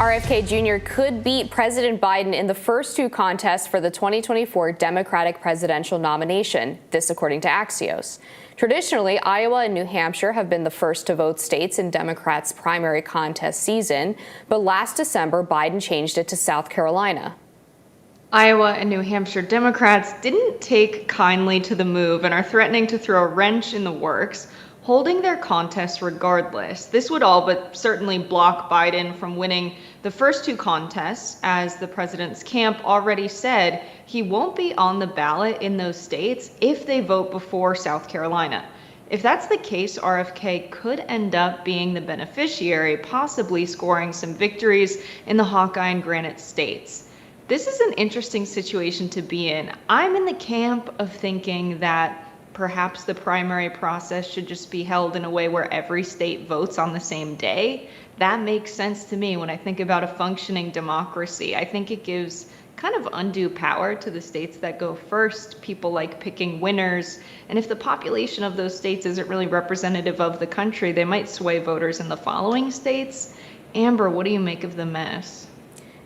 RFK Jr. could beat President Biden in the first two contests for the 2024 Democratic presidential nomination, this according to Axios. Traditionally, Iowa and New Hampshire have been the first to vote states in Democrats' primary contest season, but last December, Biden changed it to South Carolina. Iowa and New Hampshire Democrats didn't take kindly to the move and are threatening to throw a wrench in the works, holding their contests regardless. This would all but certainly block Biden from winning the first two contests, as the president's camp already said he won't be on the ballot in those states if they vote before South Carolina. If that's the case, RFK could end up being the beneficiary, possibly scoring some victories in the Hawkeye and Granite states. This is an interesting situation to be in. I'm in the camp of thinking that perhaps the primary process should just be held in a way where every state votes on the same day. That makes sense to me when I think about a functioning democracy. I think it gives kind of undue power to the states that go first. People like picking winners. And if the population of those states isn't really representative of the country, they might sway voters in the following states. Amber, what do you make of the mess?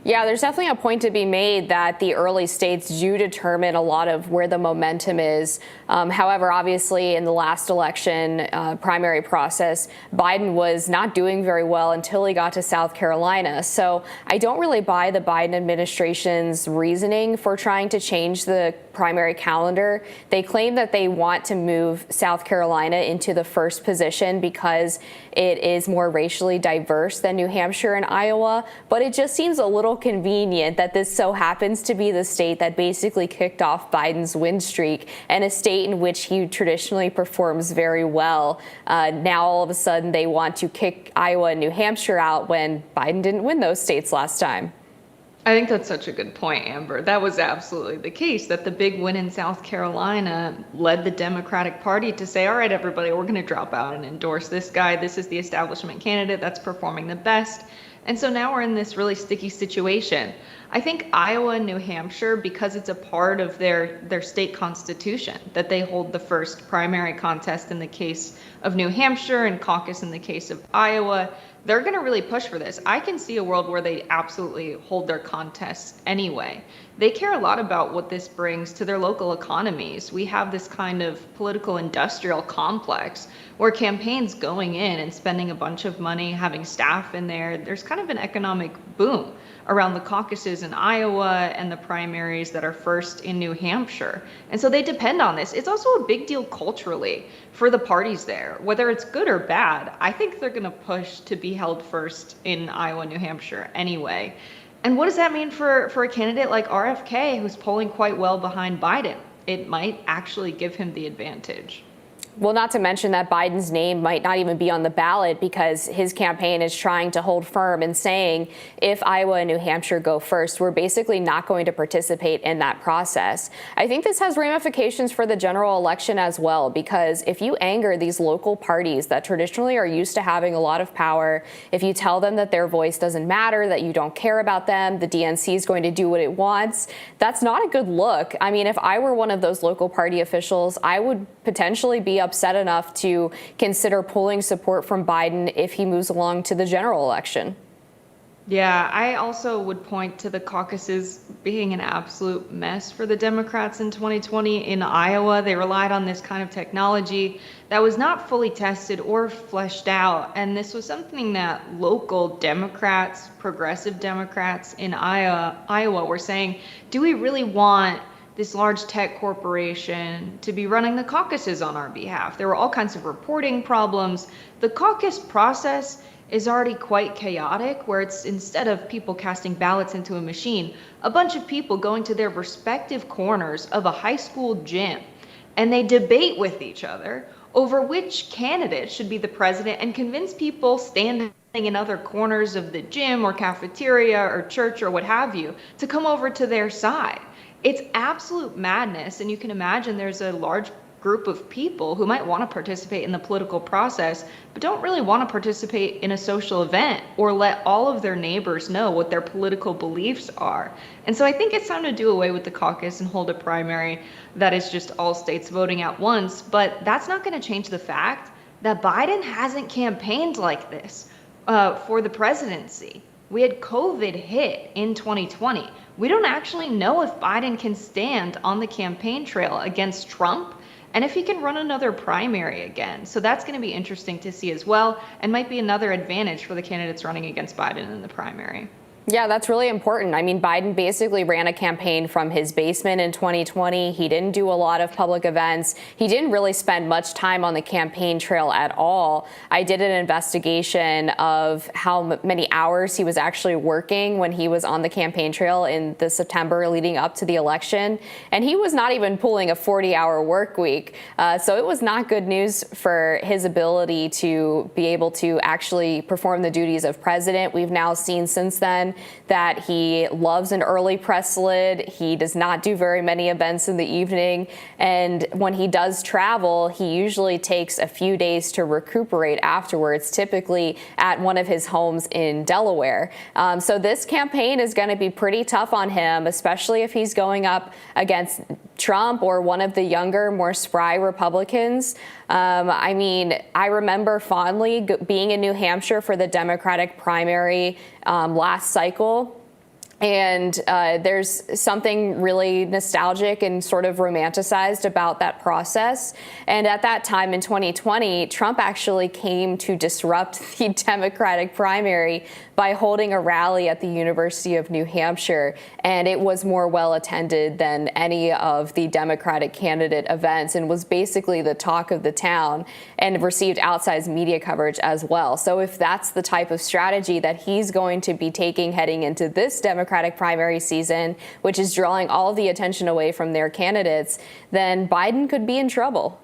Yeah, there's definitely a point to be made that the early states do determine a lot of where the momentum is. However, obviously, in the last election primary process, Biden was not doing very well until he got to South Carolina. So I don't really buy the Biden administration's reasoning for trying to change the primary calendar. They claim that they want to move South Carolina into the first position because it is more racially diverse than New Hampshire and Iowa, but it just seems a little convenient that this so happens to be the state that basically kicked off Biden's win streak and a state in which he traditionally performs very well. Now all of a sudden they want to kick Iowa and New Hampshire out when Biden didn't win those states last time. I think that's such a good point, Amber. That was absolutely the case, that the big win in South Carolina led the Democratic Party to say, all right, everybody, we're going to drop out and endorse this guy. This is the establishment candidate that's performing the best. And so now we're in this really sticky situation. I think Iowa and New Hampshire, because it's a part of their state constitution, that they hold the first primary contest in the case of New Hampshire and caucus in the case of Iowa, they're going to really push for this. I can see a world where they absolutely hold their contests anyway. They care a lot about what this brings to their local economies. We have this kind of political industrial complex where campaigns going in and spending a bunch of money, having staff in there, there's kind of an economic boom around the caucuses in Iowa and the primaries that are first in New Hampshire. And so they depend on this. It's also a big deal culturally for the parties there. Whether it's good or bad, I think they're going to push to be held first in Iowa and New Hampshire anyway. And what does that mean for a candidate like RFK, who's polling quite well behind Biden? It might actually give him the advantage. Well, not to mention that Biden's name might not even be on the ballot because his campaign is trying to hold firm and saying if Iowa and New Hampshire go first, we're basically not going to participate in that process. I think this has ramifications for the general election as well, because if you anger these local parties that traditionally are used to having a lot of power, if you tell them that their voice doesn't matter, that you don't care about them, the DNC is going to do what it wants, that's not a good look. I mean, if I were one of those local party officials, I would potentially be upset enough to consider pulling support from Biden if he moves along to the general election. Yeah, I also would point to the caucuses being an absolute mess for the Democrats in 2020. In Iowa, they relied on this kind of technology that was not fully tested or fleshed out. And this was something that local Democrats, progressive Democrats in Iowa were saying, do we really want this large tech corporation to be running the caucuses on our behalf? There were all kinds of reporting problems. The caucus process is already quite chaotic, where it's, instead of people casting ballots into a machine, a bunch of people going to their respective corners of a high school gym, and they debate with each other over which candidate should be the president and convince people standing in other corners of the gym or cafeteria or church or what have you to come over to their side. It's absolute madness, and you can imagine there's a large group of people who might want to participate in the political process, but don't really want to participate in a social event or let all of their neighbors know what their political beliefs are. And so I think it's time to do away with the caucus and hold a primary that is just all states voting at once. But that's not going to change the fact that Biden hasn't campaigned like this for the presidency. We had COVID hit in 2020. We don't actually know if Biden can stand on the campaign trail against Trump and if he can run another primary again. So that's going to be interesting to see as well, and might be another advantage for the candidates running against Biden in the primary. Yeah, that's really important. I mean, Biden basically ran a campaign from his basement in 2020. He didn't do a lot of public events. He didn't really spend much time on the campaign trail at all. I did an investigation of how many hours he was actually working when he was on the campaign trail in the September leading up to the election. And he was not even pulling a 40-hour work week. So it was not good news for his ability to be able to actually perform the duties of president. We've now seen since then that he loves an early press lid. He does not do very many events in the evening. And when he does travel, he usually takes a few days to recuperate afterwards, typically at one of his homes in Delaware. So this campaign is going to be pretty tough on him, especially if he's going up against Trump or one of the younger, more spry Republicans. I mean, I remember fondly being in New Hampshire for the Democratic primary last cycle. And there's something really nostalgic and sort of romanticized about that process. And at that time in 2020, Trump actually came to disrupt the Democratic primary by holding a rally at the University of New Hampshire. And it was more well attended than any of the Democratic candidate events and was basically the talk of the town and received outsized media coverage as well. So if that's the type of strategy that he's going to be taking heading into this Democratic primary season, which is drawing all the attention away from their candidates, then Biden could be in trouble.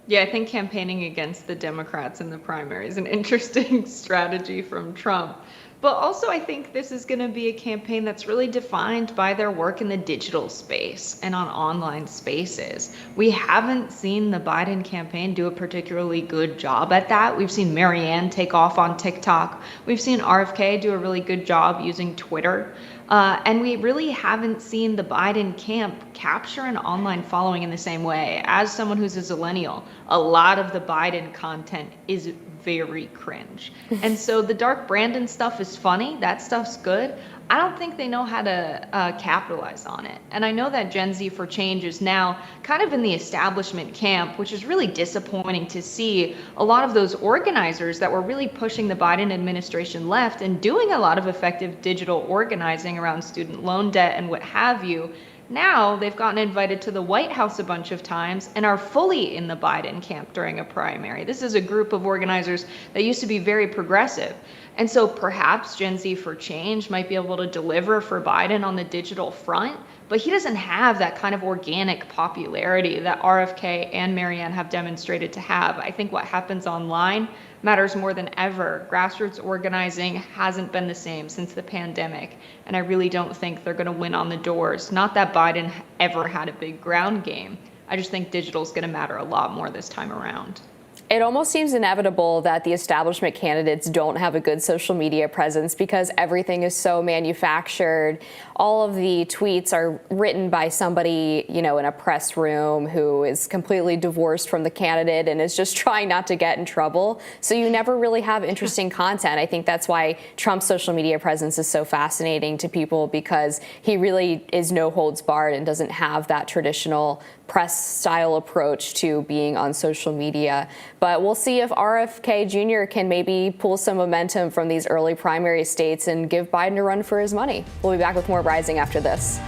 Yeah, I think campaigning against the Democrats in the primary is an interesting strategy from Trump. But also, I think this is going to be a campaign that's really defined by their work in the digital space and on online spaces. We haven't seen the Biden campaign do a particularly good job at that. We've seen Marianne take off on TikTok. We've seen RFK do a really good job using Twitter. And we really haven't seen the Biden camp capture an online following in the same way. As someone who's a zillennial, a lot of the Biden content is very cringe. And so the Dark Brandon stuff is funny. That stuff's good. I don't think they know how to capitalize on it. And I know that Gen Z for Change is now kind of in the establishment camp, which is really disappointing to see. A lot of those organizers that were really pushing the Biden administration left and doing a lot of effective digital organizing around student loan debt and what have you, now they've gotten invited to the White House a bunch of times and are fully in the Biden camp during a primary. This is a group of organizers that used to be very progressive. And so perhaps Gen Z for Change might be able to deliver for Biden on the digital front, but he doesn't have that kind of organic popularity that RFK and Marianne have demonstrated to have. I think what happens online matters more than ever. Grassroots organizing hasn't been the same since the pandemic, and I really don't think they're going to win on the doors. Not that Biden ever had a big ground game. I just think digital is going to matter a lot more this time around. It almost seems inevitable that the establishment candidates don't have a good social media presence because everything is so manufactured. All of the tweets are written by somebody, in a press room who is completely divorced from the candidate and is just trying not to get in trouble. So you never really have interesting content. I think that's why Trump's social media presence is so fascinating to people, because he really is no holds barred and doesn't have that traditional press style approach to being on social media. But we'll see if RFK Jr. can maybe pull some momentum from these early primary states and give Biden a run for his money. We'll be back with more Rising after this.